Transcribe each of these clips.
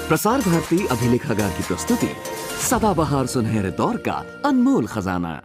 प्रसार भारती अभिलेखागार की प्रस्तुति सदाबहार सुनहरे दौर का अनमोल खजाना।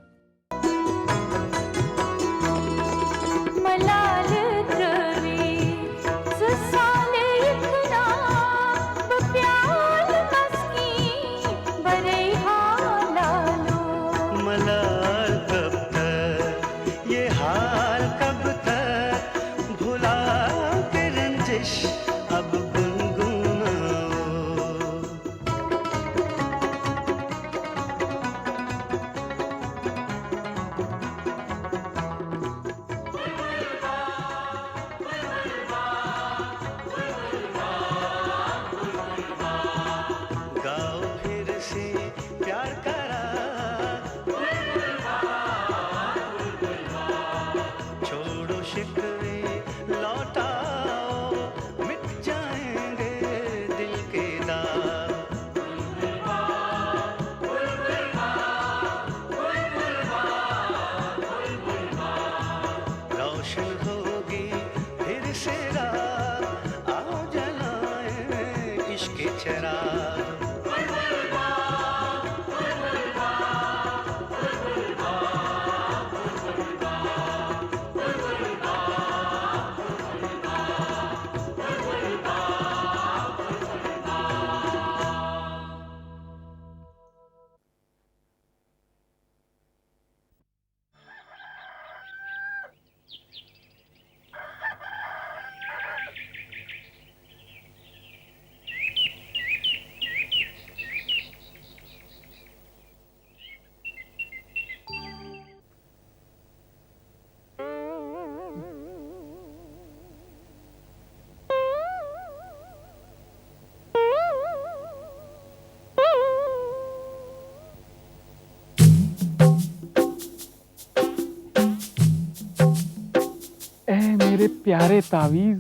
मेरे प्यारे तावीज,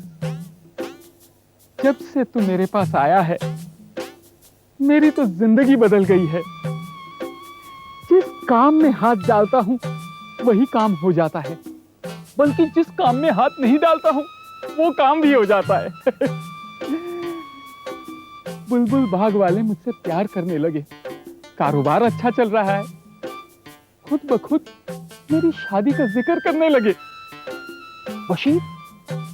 जब से तू मेरे पास आया है मेरी तो जिंदगी बदल गई है। जिस काम में हाथ डालता हूं वही काम हो जाता है, बल्कि जिस काम में हाथ नहीं डालता हूं वो काम भी हो जाता है। बुलबुल बाग वाले मुझसे प्यार करने लगे, कारोबार अच्छा चल रहा है, खुद ब खुद मेरी शादी का जिक्र करने लगे। बशीर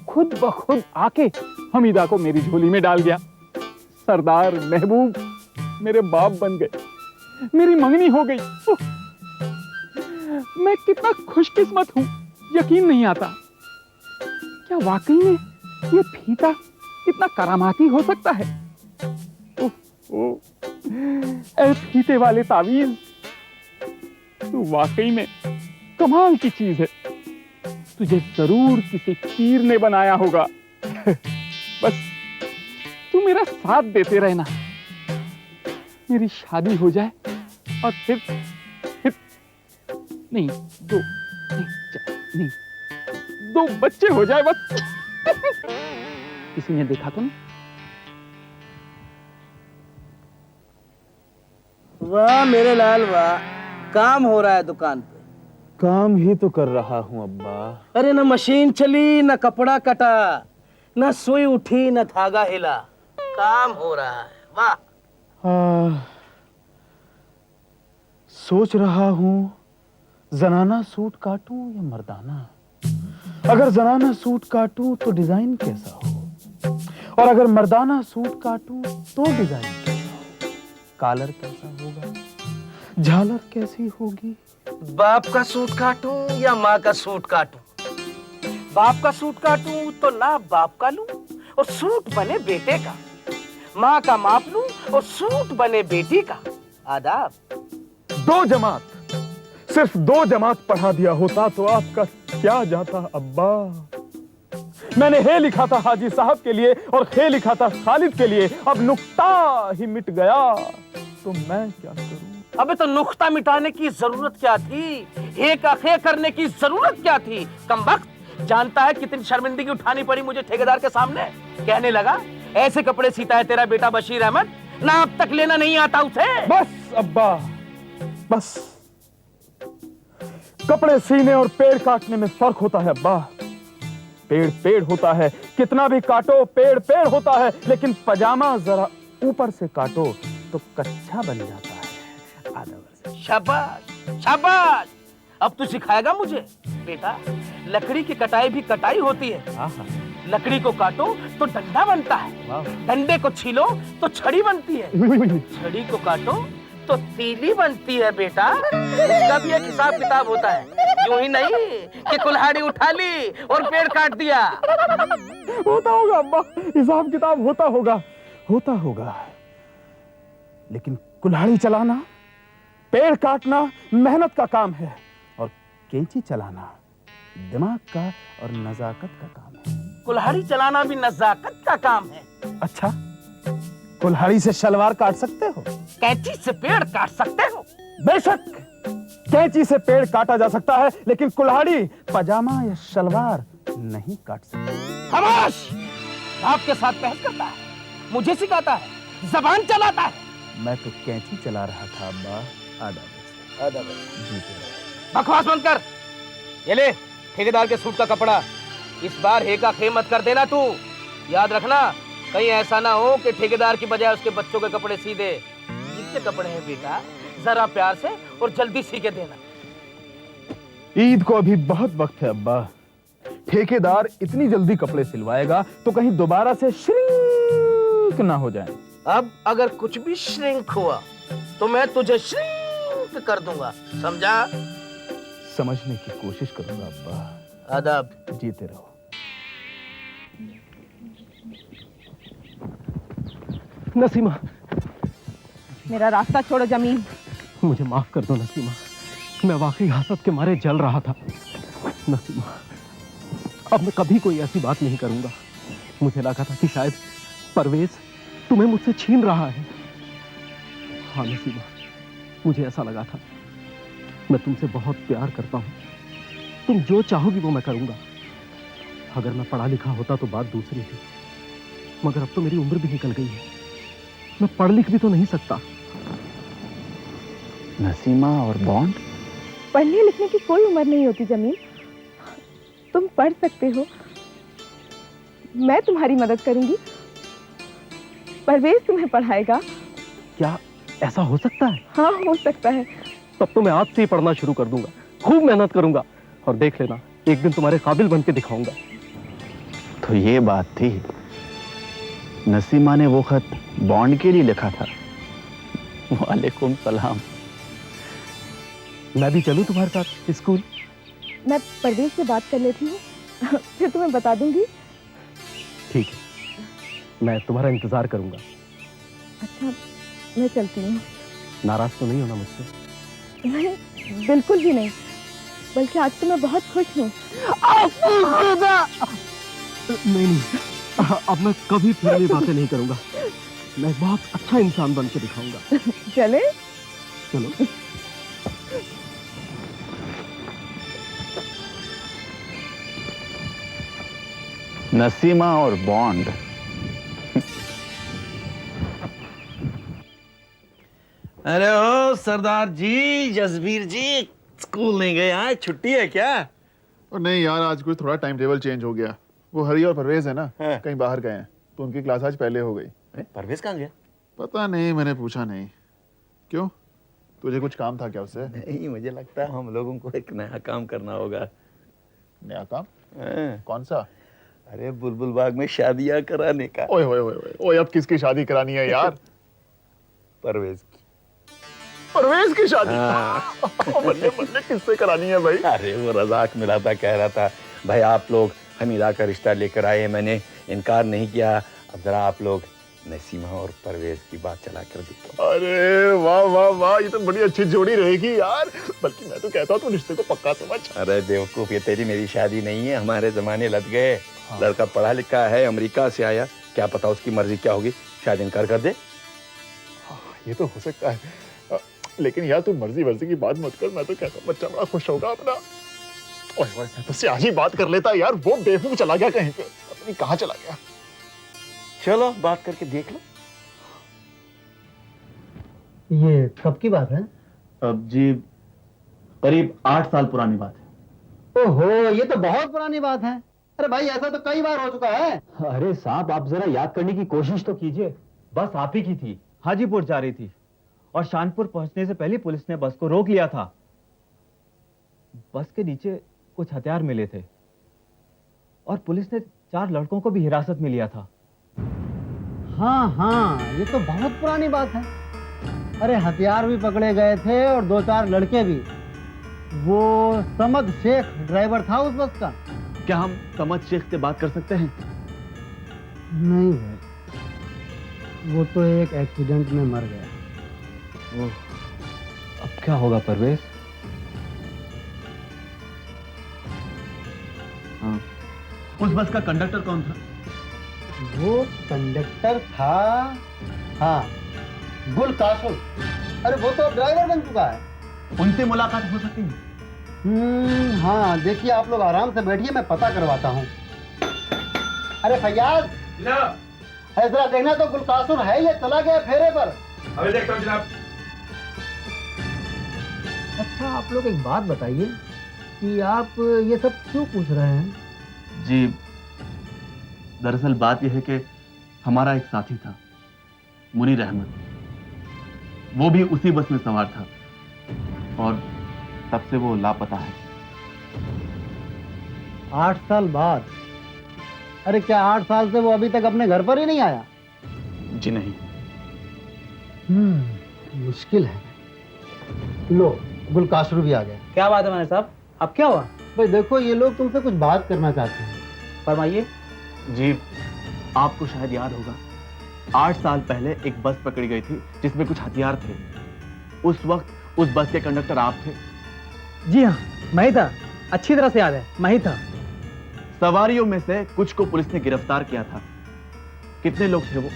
खुद ब खुद आके हमीदा को मेरी झोली में डाल गया। सरदार महबूब मेरे बाप बन गए, मेरी मंगनी हो गई। मैं कितना खुशकिस्मत हूं, यकीन नहीं आता। क्या वाकई में ये फीता इतना करामाती हो सकता है? ऐ फीते वाले तावीज, तू वाकई में कमाल की चीज है। तुझे जरूर किसी पीर ने बनाया होगा। बस तू मेरा साथ देते रहना, मेरी शादी हो जाए और फिर नहीं दो बच्चे हो जाए बस। किसी ने देखा तो नहीं? वाह मेरे लाल वाह, काम हो रहा है दुकान पे। काम ही तो कर रहा हूँ अब्बा। अरे न मशीन चली, न कपड़ा कटा, न सुई उठी, न धागा हिला, काम हो रहा है। वाह। सोच रहा हूँ जनाना सूट काटूं या मर्दाना। अगर जनाना सूट काटूं तो डिजाइन कैसा हो, और अगर मर्दाना सूट काटूं तो डिजाइन कैसा हो, कॉलर कैसा होगा, झालर कैसी होगी। बाप का सूट काटूं या माँ का सूट काटूं? बाप का सूट काटूं तो ना बाप का लूं और सूट बने बेटे का, माँ का माप लूं और सूट बने बेटी का। आदाब। 2 जमात, सिर्फ 2 जमात पढ़ा दिया होता तो आपका क्या जाता अब्बा। मैंने हे लिखा था हाजी साहब के लिए और खे लिखा था खालिद के लिए, अब नुक्ता ही मिट गया तो मैं क्या करूं। अबे तो नुक्ता मिटाने की जरूरत क्या थी? हे का खे करने की जरूरत क्या थी? कमबख्त, जानता है कितनी शर्मिंदगी उठानी पड़ी मुझे ठेकेदार के सामने। कहने लगा ऐसे कपड़े सीता है तेरा बेटा बशीर अहमद, ना अब तक लेना नहीं आता उसे। बस अब्बा बस। कपड़े सीने और पेड़ काटने में फर्क होता है अब्बा। पेड़ पेड़ होता है, कितना भी काटो पेड़ पेड़ होता है, लेकिन पजामा जरा ऊपर से काटो तो कच्चा बन जाता है। आधा वर्ष। शाबाश शाबाश। अब तू सिखाएगा मुझे बेटा, लकड़ी की कटाई भी कटाई होती है। आहा, लकड़ी को काटो तो डंडा बनता है, वाह। डंडे को छीलो तो छड़ी बनती है, छड़ी को काटो तो तीली बनती है बेटा। इसका भी एक हिसाब किताब होता है, यूं ही नहीं कि कुल्हाड़ी उठा ली और पेड़ काट दिया। होता होगा अब्बा, हिसाब किताब होता होगा, लेकिन कुल्हाड़ी चलाना, पेड़ काटना मेहनत का काम है, और कैंची चलाना दिमाग का और नजाकत का काम है। कुल्हाड़ी चलाना भी नजाकत का काम है। अच्छा, कुल्हाड़ी से शलवार काट सकते हो? कैंची से पेड़ काट सकते हो? बेशक, कैंची से पेड़ काटा जा सकता है, लेकिन कुल्हाड़ी पजामा या शलवार नहीं काट सकती। खामोश! आपके साथ बहस करता है, मुझे सिखाता है, जबान चलाता है। मैं तो कैंची चला रहा था अब्बा। आधा बस। जी बकवास बंद कर। ये ले ठेकेदार के सूट का कपड़ा, इस बार हे का खे मत कर देना तू। याद रखना, कहीं ऐसा ना हो कि ठेकेदार की बजाय उसके बच्चों के कपड़े सी दे। ईद के कपड़े हैं बेटा, जरा प्यार से और जल्दी सी के देना। ईद को अभी बहुत वक्त है अब्बा। ठेकेदार इतनी जल्दी कपड़े सिलवाएगा तो कहीं दोबारा से श्रिंक ना हो जाए। अब अगर कुछ भी श्रिंक हुआ तो मैं तुझे श्रिंक कर दूंगा, समझा? समझने की कोशिश करूंगा अब्बा। आदाब। जीते रहो। नसीमा, मेरा रास्ता छोड़ो जमीन। मुझे माफ कर दो नसीमा, मैं वाकई हसद के मारे जल रहा था। नसीमा, अब मैं कभी कोई ऐसी बात नहीं करूंगा। मुझे लगा था कि शायद परवेज तुम्हें मुझसे छीन रहा है। हाँ नसीमा, मुझे ऐसा लगा था। मैं तुमसे बहुत प्यार करता हूं, तुम जो चाहोगी वो मैं करूंगा। अगर मैं पढ़ा लिखा होता तो बात दूसरी थी, मगर अब तो मेरी उम्र भी निकल गई है, मैं पढ़ लिख भी तो नहीं सकता। नसीमा और बॉन्ड? पढ़ने लिखने की कोई उम्र नहीं होती जमीन, तुम पढ़ सकते हो। मैं तुम्हारी मदद करूंगी, परवेज तुम्हें पढ़ाएगा। क्या ऐसा हो सकता है? हाँ, हो सकता है। तब तो मैं आज से ही पढ़ना शुरू कर दूंगा, खूब मेहनत करूंगा, और देख लेना एक दिन तुम्हारे काबिल बन के दिखाऊंगा। तो ये बात थी, नसीमा ने वो खत बॉन्ड के लिए लिखा था। वालेकुम सलाम। मैं भी चलूं तुम्हारे साथ स्कूल? मैं परवेज से बात कर लेती हूँ, फिर तुम्हें बता दूंगी। ठीक है, मैं तुम्हारा इंतजार करूंगा। अच्छा, मैं चलती हूँ। नाराज तो नहीं होना मुझसे? नहीं, बिल्कुल भी नहीं, बल्कि आज तो मैं बहुत खुश हूँ। नहीं, अब मैं कभी फिर ये बातें नहीं करूंगा। मैं बहुत अच्छा इंसान बन के दिखाऊंगा। चले? चलो। नसीमा और बॉन्ड। अरे ओ सरदार जी, जसबीर जी, स्कूल नहीं गए? आज छुट्टी है क्या? और नहीं यार, आज कुछ थोड़ा टाइम टेबल चेंज हो गया। वो हरी और परवेज है ना, हाँ। कहीं बाहर गए हैं, तो उनकी क्लास आज पहले हो गई। परवेज कहाँ गया? पता नहीं, मैंने पूछा नहीं। क्यों, तुझे कुछ काम था क्या उससे? नहीं, मुझे लगता है हम लोगों को एक नया काम करना होगा। नया काम? हाँ। कौन सा? अरे बुलबुल बाग में शादियां कराने का। ओए ओए ओए ओए ओए, अब किसकी शादी करानी है यार? परवेज की। परवेज की शादी? हाँ। बल्ले बल्ले, किससे करानी है भाई? अरे वो रजाक मिला था, कह रहा था भाई आप लोग हमीदा का रिश्ता लेकर आए, मैंने इनकार नहीं किया। अब जरा आप लोग नसीमा और परवेज की बात चला कर देखो। अरे वाह वाह वाह, ये तो बड़ी अच्छी जोड़ी रहेगी यार। बल्कि मैं तो कहता हूँ तू रिश्ते को पक्का समझ। अरे बेवकूफ, ये तेरी मेरी शादी नहीं है, हमारे जमाने लग गए। हाँ। लड़का पढ़ा लिखा है, अमेरिका से आया, क्या पता उसकी मर्जी क्या होगी, शायद इनकार कर दे। हाँ, ये तो हो सकता है। लेकिन यार तू मर्जी वर्जी की बात मत कर, मैं तो कहता हूँ बच्चा बड़ा खुश होगा अपना। ओए ओए, मैं तो आज ही बात कर लेता यार, वो बेवकूफ चला गया कहीं पे, पता नहीं कहाँ चला गया। चलो बात करके देख लो। ये कब की बात है? अब जी करीब 8 साल पुरानी बात है। ओहो, ये तो बहुत पुरानी बात है। अरे भाई, ऐसा तो कई बार हो चुका है। अरे साहब, आप जरा याद करने की कोशिश तो कीजिए। बस आप ही की थी, हाजीपुर जा रही थी और शानपुर पहुंचने से पहले पुलिस ने बस को रोक लिया था। बस के नीचे कुछ हथियार मिले थे और पुलिस ने 4 लड़कों को भी हिरासत में लिया था। हाँ हाँ, ये तो बहुत पुरानी बात है। अरे हथियार भी पकड़े गए थे और 2-4 लड़के भी। वो समद शेख ड्राइवर था उस बस का। क्या हम समद शेख से बात कर सकते हैं? नहीं भाई, वो तो एक एक्सीडेंट में मर गया। ओह, अब क्या होगा परवेज? हाँ, उस बस का कंडक्टर कौन था? वो कंडक्टर था, हाँ, गुल कासुल। अरे वो तो ड्राइवर बन चुका है। उनसे मुलाकात हो सकती है? हाँ, देखिए आप लोग आराम से बैठिए, मैं पता करवाता हूँ। अरे फैयाज, जरा देखना तो गुल कासुल है या चला गया फेरे पर। अभी देखता हूँ जनाब। अच्छा, आप लोग एक बात बताइए कि आप ये सब क्यों पूछ रहे हैं? जी, दरअसल बात यह है कि हमारा एक साथी था, मुनीर अहमद। वो भी उसी बस में सवार था और तब से वो लापता है। 8 साल बाद? अरे क्या 8 साल से वो अभी तक अपने घर पर ही नहीं आया? जी नहीं। मुश्किल है। लो, गुल कासरू भी आ गया। क्या बात है मैंने साहब, अब क्या हुआ? भाई देखो, ये लोग तुमसे कुछ बात करना चाहते हैं। फरमाइए। जी, आपको शायद याद होगा, 8 साल पहले एक बस पकड़ी गई थी जिसमें कुछ हथियार थे। उस वक्त उस बस के कंडक्टर आप थे। जी हाँ, मैं ही था, अच्छी तरह से याद है, मैं ही था। सवारियों में से कुछ को पुलिस ने गिरफ्तार किया था। कितने लोग थे वो?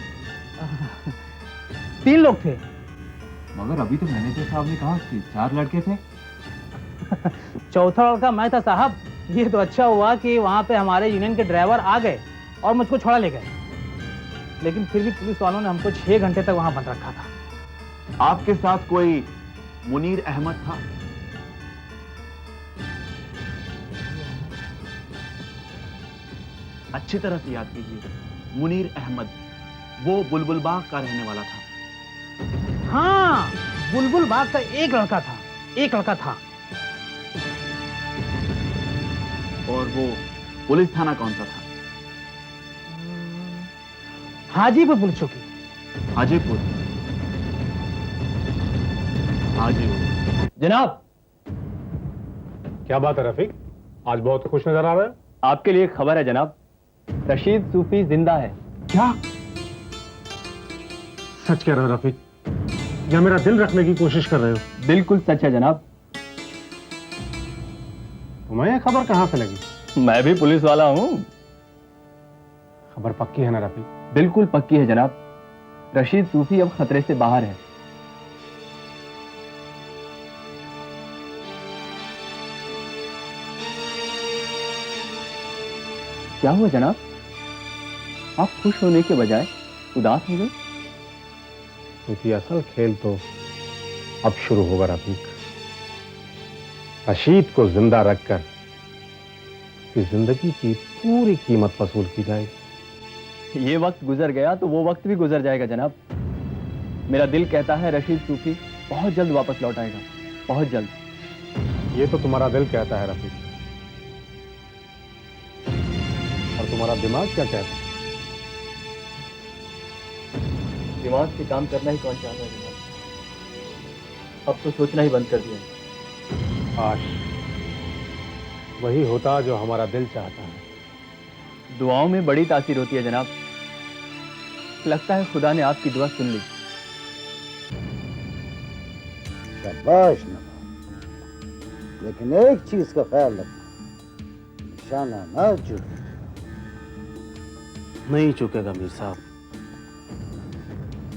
3 लोग थे। मगर अभी तो मैनेजर साहब ने कहा कि 4 लड़के थे। चौथा लड़का मैं था साहब। ये तो अच्छा हुआ कि वहां पे हमारे यूनियन के ड्राइवर आ गए और मुझको छोड़ा ले गए, लेकिन फिर भी पुलिस वालों ने हमको 6 घंटे तक वहां बंद रखा था। आपके साथ कोई मुनीर अहमद था? अच्छी तरह से याद कीजिए, मुनीर अहमद, वो बुलबुल बाग का रहने वाला था। हाँ, बुलबुल बाग का एक लड़का था, एक लड़का था। और वो पुलिस थाना कौन सा था? हाजीपुर पुलिस चौकी। हाजीपुर। हाजीपुर। जनाब। क्या बात है रफीक, आज बहुत खुश नजर आ रहा है। आपके लिए खबर है जनाब, रशीद सूफी जिंदा है। क्या सच कह रहे हो रफीक, या मेरा दिल रखने की कोशिश कर रहे हो? बिल्कुल सच है जनाब। तुम्हें यह खबर कहां से लगी? मैं भी पुलिस वाला हूं। खबर पक्की है ना रफीक? बिल्कुल पक्की है जनाब, रशीद सूफी अब खतरे से बाहर है। क्या हुआ जनाब, आप खुश होने के बजाय उदास हो गए? क्योंकि असल खेल तो अब शुरू होगा रफीक। रशीद को जिंदा रखकर उसकी जिंदगी की पूरी कीमत वसूल की जाएगी। ये वक्त गुजर गया तो वो वक्त भी गुजर जाएगा जनाब। मेरा दिल कहता है रशीद सूफी बहुत जल्द वापस लौट आएगा, बहुत जल्द। ये तो तुम्हारा दिल कहता है रफीक, और तुम्हारा दिमाग क्या कहता है? दिमाग से काम करना ही कौन चाहता है जनाब, अब तो सोचना ही बंद कर दिया। काश वही होता जो हमारा दिल चाहता है। दुआओं में बड़ी तासीर होती है जनाब, लगता है खुदा ने आपकी दुआ सुन ली। शाबाश नवाब, लेकिन एक चीज का ख्याल रखना, निशाना ना चूके। नहीं चुकेगा मीर साहब,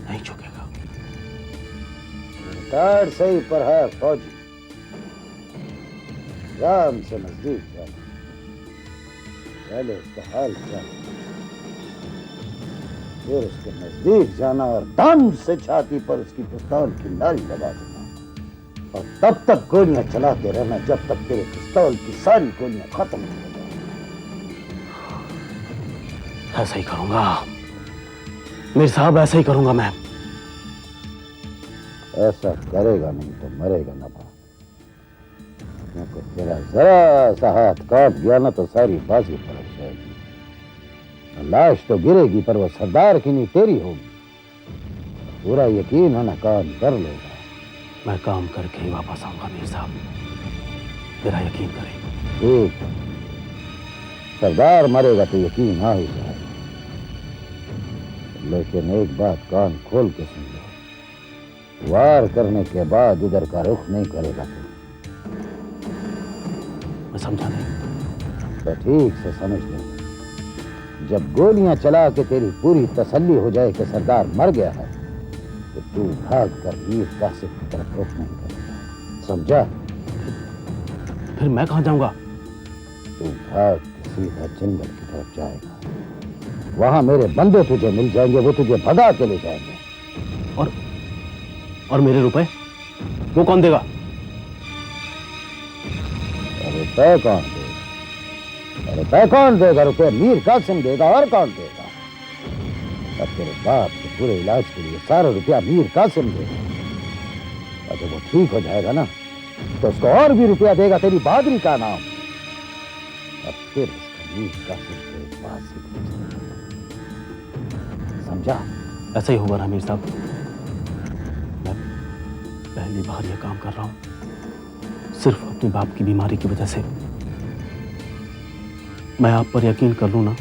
नहीं चुकेगा। तार सही पर है फौजी, राम से नजदीक जाना, पहले उसका हाल जाना, फिर उसके नजदीक जाना और दम से छाती पर उसकी पिस्तौल की नाल दबा देना, और तब तक गोलियां चलाते रहना जब तक तेरे पिस्तौल की सारी गोलियां खत्म नहीं हो जाए। ऐसा ही करूंगा। मेरे साहब ऐसा ही करूंगा मैं। ऐसा करेगा नहीं तो मरेगा ना बाप। क्योंकि तेरा जरा सा हाथ काट गया ना तो सारी बाजी पलट जाएगी। लाश तो गिरेगी पर वो सरदार की नहीं तेरी होगी। पूरा यकीन है ना काम कर लेगा। मैं काम करके ही वापस आऊंगा मीर साहब, मेरा यकीन करें। ठीक, सरदार मरेगा तो यकीन आ ही जाएगा। लेकिन एक बात कान खोल के सुन लो, वार करने के बाद इधर का रुख नहीं करेगा तू। मैं समझा नहीं। तो ठीक से समझ ले, जब गोलियां चला के तेरी पूरी तसल्ली हो जाए कि सरदार मर गया है तो तू भाग कर मीर कासिम की तरफ रुख नहीं करेगा, समझा? फिर मैं कहां जाऊंगा? तू भाग के सीधा जंगल की तरफ जाएगा। वहां मेरे बंदे तुझे मिल जाएंगे, वो तुझे भगा के ले जाएंगे। और मेरे रुपए वो कौन देगा? रुपए कौन देगा? रुपए कौन देगा? रुपए मीर कासिम देगा, और कौन देगा? अब तेरे बाप के पूरे इलाज के लिए सारा रुपया मीर कासिम देगा। और जब वो ठीक हो जाएगा ना तो उसको और भी रुपया देगा तेरी बहादुरी का नाम। अब फिर उसका मीर कासिम तेरे पास ही पहुंचेगा, समझा? ऐसा ही होगा ना मीर साहब। मैं पहली बार यह काम कर रहा हूं सिर्फ अपने बाप की बीमारी की वजह से। मैं आप पर यकीन कर लूं ना?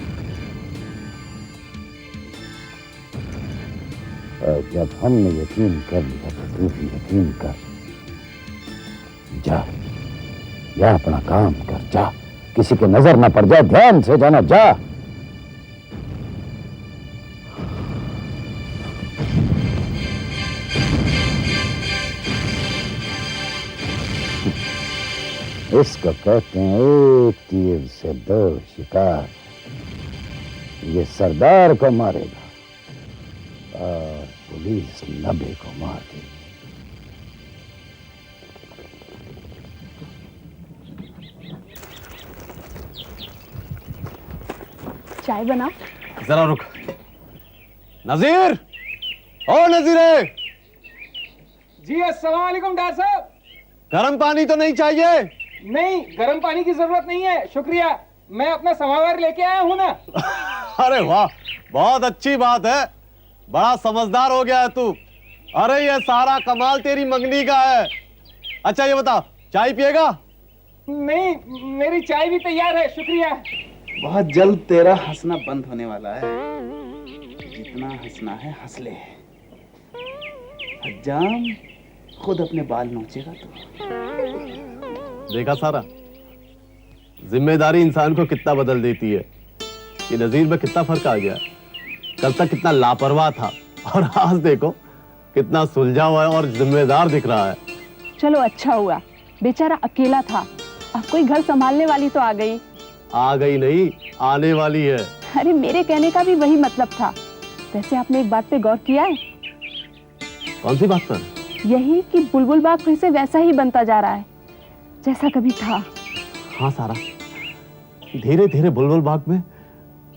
जब हमने यकीन कर लिया तो तू भी यकीन कर। जा, जा अपना काम कर, जा, किसी के नजर ना पड़ जाए, ध्यान से जाना, जा। इसको कहते हैं एक तीर से दो शिकार। ये सरदार को मारेगा और पुलिस 90 को मार देगी। चाय बना। जरा रुक। नजीर, ओ नजीर, जी अस्सलाम वालेकुम डॉक्टर साहब। गर्म पानी तो नहीं चाहिए? नहीं, गर्म पानी की जरूरत नहीं है, शुक्रिया। मैं अपना समावर लेके आया हूं ना। अरे वाह, बहुत अच्छी बात है, बड़ा समझदार हो गया है तू। अरे ये सारा कमाल तेरी मंगनी का है। अच्छा ये बता, चाय पिएगा? नहीं, मेरी चाय भी तैयार है, शुक्रिया। बहुत जल्द तेरा हंसना बंद होने वाला है। जितना हंसना है हंस ले। हज्जाम खुद अपने बाल नोचेगा तो। देखा सारा, जिम्मेदारी इंसान को कितना बदल देती है। ये नजीर में कितना फर्क आ गया। कल तक कितना लापरवाह था और आज देखो कितना सुलझा हुआ है और जिम्मेदार दिख रहा है। चलो अच्छा हुआ, बेचारा अकेला था, अब कोई घर संभालने वाली तो आ गई। आ गई नहीं, आने वाली है। अरे मेरे कहने का भी वही मतलब था। वैसे आपने एक बात पे गौर किया है? कौन सी बात पर? यही कि बुलबुल बाग फिर से वैसा ही बनता जा रहा है जैसा कभी था। हाँ सारा, धीरे धीरे बुलबुल बाग में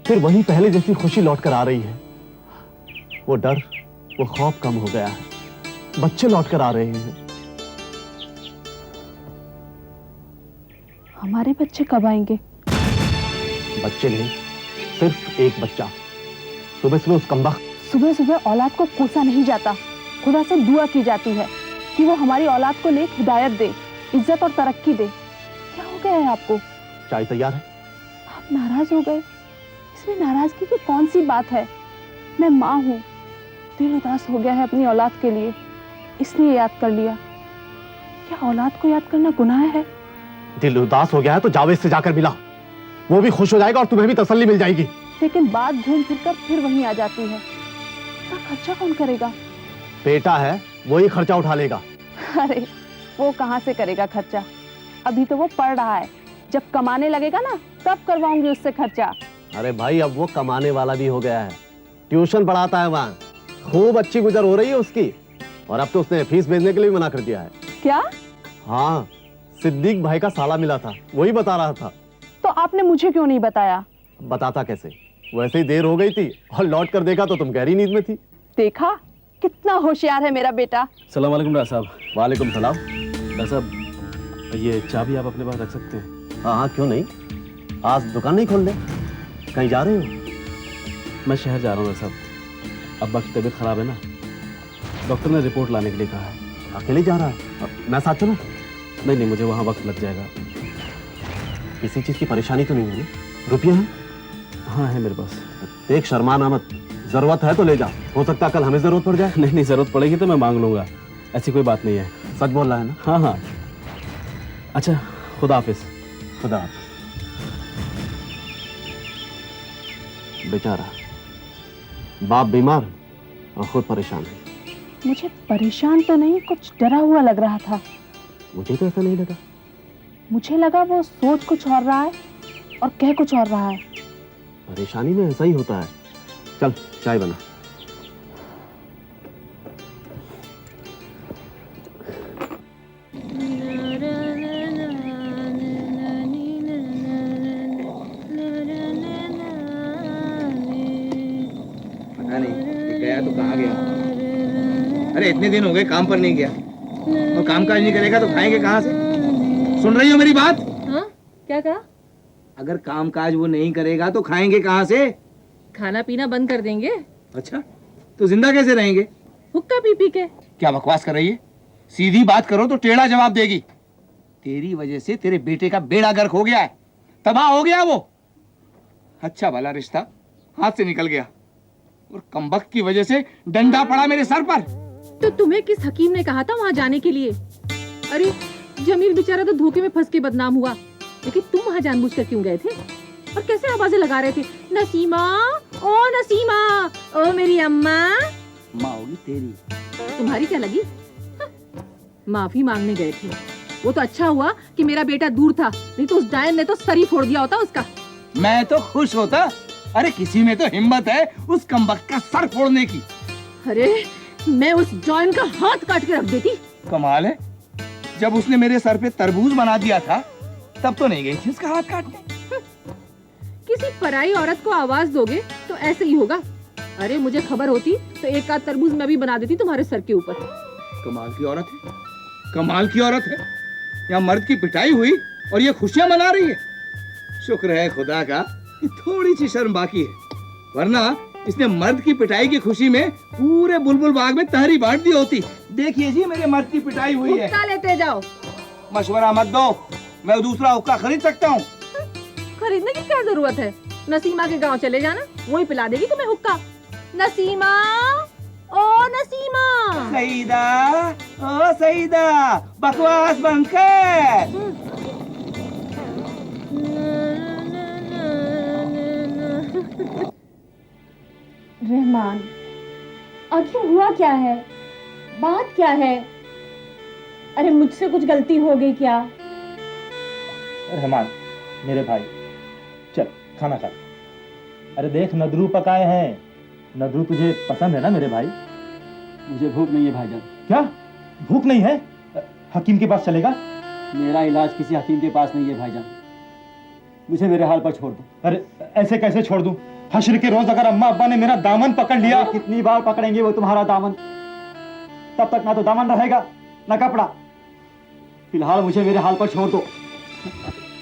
फिर वही पहले जैसी खुशी लौट कर आ रही है। वो डर, वो खौफ कम हो गया है, बच्चे लौट कर आ रहे हैं। हमारे बच्चे कब आएंगे? बच्चे नहीं, सिर्फ एक बच्चा। सुबह सुबह उस कमबख्त सुबह सुबह औलाद को कोसा नहीं जाता, खुदा से दुआ की जाती है कि वो हमारी औलाद को नेक हिदायत दे, इज्जत और तरक्की दे। क्या हो गया है आपको? चाय तैयार है। आप नाराज हो गए? इसमें नाराजगी की कौन सी बात है? मैं माँ हूँ, दिल उदास हो गया है अपनी औलाद के लिए, इसलिए याद कर लिया। क्या औलाद को याद करना गुनाह है? दिल उदास हो गया है तो जावेद से जाकर मिला, वो भी खुश हो जाएगा और तुम्हें भी तसल्ली मिल जाएगी। लेकिन बात घूम फिर कर फिर वहीं आ जाती है। इसका खर्चा कौन करेगा? बेटा है, वही खर्चा उठा लेगा। अरे वो कहाँ से करेगा खर्चा? अभी तो वो पढ़ रहा है, जब कमाने लगेगा ना तब करवाऊंगी उससे खर्चा। अरे भाई, अब वो कमाने वाला भी हो गया है, ट्यूशन पढ़ाता है वहाँ, खूब अच्छी गुजर हो रही है उसकी। और अब तो उसने फीस भेजने के लिए मना कर दिया है। क्या? हाँ, सिद्दीक भाई का साला मिला था, वही बता रहा था। तो आपने मुझे क्यों नहीं बताया? बताता कैसे, वैसे ही देर हो गई थी और लौट कर देखा तो तुम गहरी नींद में थी। देखा कितना होशियार है मेरा बेटा। सलाम वालेकुम डॉक्टर साहब। वालेकुम सलाम। डॉक्टर साहब ये चाबी आप अपने पास रख सकते हैं? हाँ हाँ, क्यों नहीं। आज दुकान नहीं खोल ले। कहीं जा रहे हो? मैं शहर जा रहा हूँ डॉक्टर साहब। अब्बा की तबीयत खराब है ना, डॉक्टर ने रिपोर्ट लाने के लिए कहा है। अकेले जा रहा है? मैं साथ चलूं? नहीं नहीं, मुझे वहाँ वक्त लग जाएगा। किसी चीज़ की परेशानी तो नहीं है ना? रुपये हैं? हाँ है मेरे पास। देख शर्माना मत, जरूरत है तो ले जा, हो सकता है कल हमें जरूरत पड़ जाए। नहीं नहीं, जरूरत पड़ेगी तो मैं मांग लूंगा, ऐसी कोई बात नहीं है। सच बोल रहा है ना? हाँ हाँ। अच्छा, खुदा हाफिज। खुदा हाफिज। बेचारा बाप बीमार और खुद परेशान है। मुझे परेशान तो नहीं, कुछ डरा हुआ लग रहा था। मुझे तो ऐसा नहीं लगा। मुझे लगा वो सोच कुछ और रहा है और कह कुछ और रहा है। परेशानी में ऐसा ही होता है। चल चाय बना। पता नहीं गया तो कहाँ गया। अरे इतने दिन हो गए काम पर नहीं गया, और काम काज नहीं करेगा तो खाएंगे कहाँ से? सुन रही हो मेरी बात? हाँ, क्या कहा? अगर काम काज वो नहीं करेगा तो खाएंगे कहाँ से? खाना पीना बंद कर देंगे। अच्छा, तो जिंदा कैसे रहेंगे? हुक्का पी पी के। क्या बकवास कर रही है? सीधी बात करो तो टेढ़ा जवाब देगी। तेरी वजह से तेरे बेटे का बेड़ा गर्क हो गया है, तबाह हो गया वो। अच्छा भला रिश्ता हाथ से निकल गया, और कमबख्त की वजह से डंडा पड़ा मेरे सर पर। तो तुम्हें किस हकीम ने कहा था वहाँ जाने के लिए? अरे जमील बेचारा तो धोखे में फंस के बदनाम हुआ, लेकिन तुम वहाँ जानबूझकर क्यों गए थे? और कैसे आवाजें लगा रहे थे, नसीमा, ओ नसीमा, ओ मेरी अम्मा। माँ होगी तेरी। तुम्हारी क्या लगी? हाँ, माफी मांगने गए थे। वो तो अच्छा हुआ कि मेरा बेटा दूर था, नहीं तो उस डायन ने तो सर ही फोड़ दिया होता उसका। मैं तो खुश होता। अरे किसी में तो हिम्मत है उस कमबख्त का सर फोड़ने की। अरे मैं उस जॉइन का हाथ काट के रख देती। कमाल है, जब उसने मेरे सर पे तरबूज बना दिया था तब तो नहीं गई थी उसका हाथ काटने। किसी पराई औरत को आवाज दोगे तो ऐसे ही होगा। अरे मुझे खबर होती तो एक आध तरबूज मैं भी बना देती तुम्हारे सर के ऊपर। कमाल की औरत है, कमाल की औरत है। यहाँ मर्द की पिटाई हुई और ये खुशियां मना रही है। शुक्र है खुदा का कि थोड़ी सी शर्म बाकी है, वरना इसने मर्द की पिटाई की खुशी में पूरे बुलबुल बाग में तहरी बांट दी होती। देखिए जी मेरे मर्द की पिटाई हुई है। हुक्का लेते जाओ। मशवरा मत दो, मैं दूसरा हुक्का खरीद सकता हूँ। खरीदने की क्या जरूरत है? नसीमा के गांव चले जाना, वही पिला देगी तुम्हें हुक्का। नसीमा, ओ नसीमा। सईदा, ओ सईदा, बकवास बंद कर। रहमान, आखिर हुआ क्या है? बात क्या है? अरे मुझसे कुछ गलती हो गई क्या? रहमान मेरे भाई, चल खाना खा। अरे देख नदरू पकाए हैं, नदरू तुझे पसंद है ना मेरे भाई? मुझे भूख नहीं है भाईजान। क्या भूख नहीं है? हकीम के पास चलेगा? मेरा इलाज किसी हकीम के पास नहीं है भाईजान, मुझे मेरे हाल पर छोड़ दो। अरे ऐसे कैसे छोड़ दूं? हश्र के रोज अगर अम्मा अब्बा ने मेरा दामन पकड़ लिया। कितनी बार पकड़ेंगे वो तुम्हारा दामन? तब तक ना तो दामन रहेगा ना कपड़ा। फिलहाल मुझे मेरे हाल पर छोड़ दो।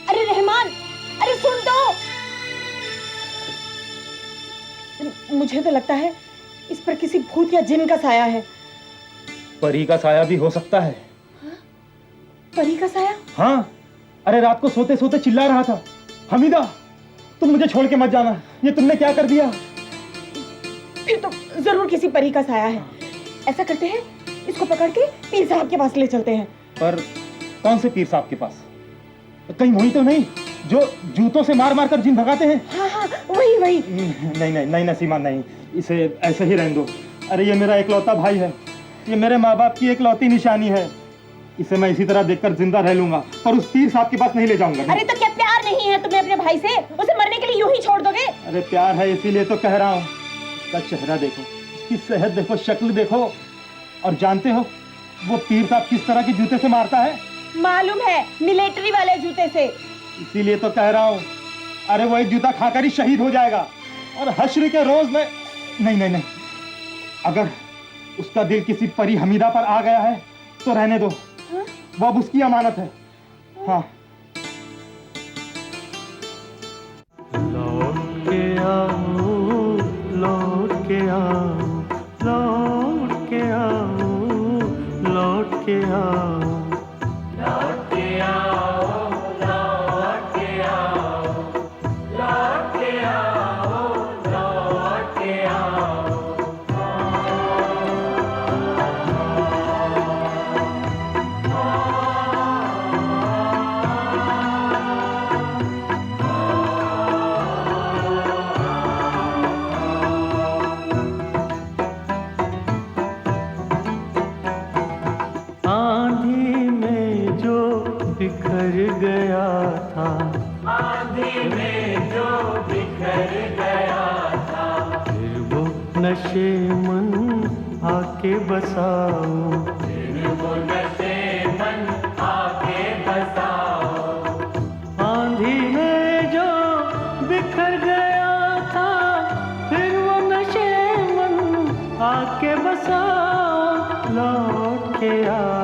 अरे रहमान, अरे सुन तो। मुझे तो लगता है इस पर किसी भूत या जिन का साया है। परी का साया भी हो सकता है। परी का साया? हाँ, अरे रात को सोते सोते चिल्ला रहा था, हमीदा तुम मुझे छोड़ के मत जाना। ये तुमने क्या कर दिया? फिर तो जरूर किसी परी का साया है। ऐसा करते हैं, इसको पकड़ के पीर साहब के पास ले चलते हैं। पर कौन से पीर साहब के पास? कहीं वही तो नहीं जो जूतों से मार मार कर जिन भगाते हैं? हाँ हाँ, वही वही। नहीं नहीं नहीं नसीमा, नहीं, इसे ऐसे ही रहने दो। अरे ये मेरा इकलौता भाई है, ये मेरे माँ बाप की इकलौती निशानी है। इसे मैं इसी तरह देखकर जिंदा रह लूंगा, पर उस पीर साहब के पास नहीं ले जाऊंगा। अरे तो क्या प्यार नहीं है तुम्हें अपने भाई से? उसे मरने के लिए यूं ही छोड़ दोगे? अरे प्यार है, इसीलिए तो कह रहा हूँ। इसका चेहरा देखो, इसकी सेहत देखो, शक्ल देखो, और जानते हो वो पीर साहब किस तरह के जूते से मारता है? मालूम है, मिलिट्री वाले जूते से। इसीलिए तो कह रहा हूँ। अरे वो एक जूता खाकर ही शहीद हो जाएगा। और हश्र के रोज में नहीं नहीं नहीं, अगर उसका दिल किसी परी हमीदा पर आ गया है तो रहने दो। वो अब उसकी अमानत है। हाँ, लौट के आओ, लौट के आओ, लौट के आओ, लौट के आओ, लौट के आओ, लौट के आओ, लौट के आओ, लौट के आओ। आंधी में जो बिखर गया था, आंधी में जो बिखर गया था, फिर वो नशे मन आके बसाओ, फिर वो नशे मन आके बसाओ। आंधी में जो बिखर गया था, फिर वो नशे मन आके बसाओ, लौट के आ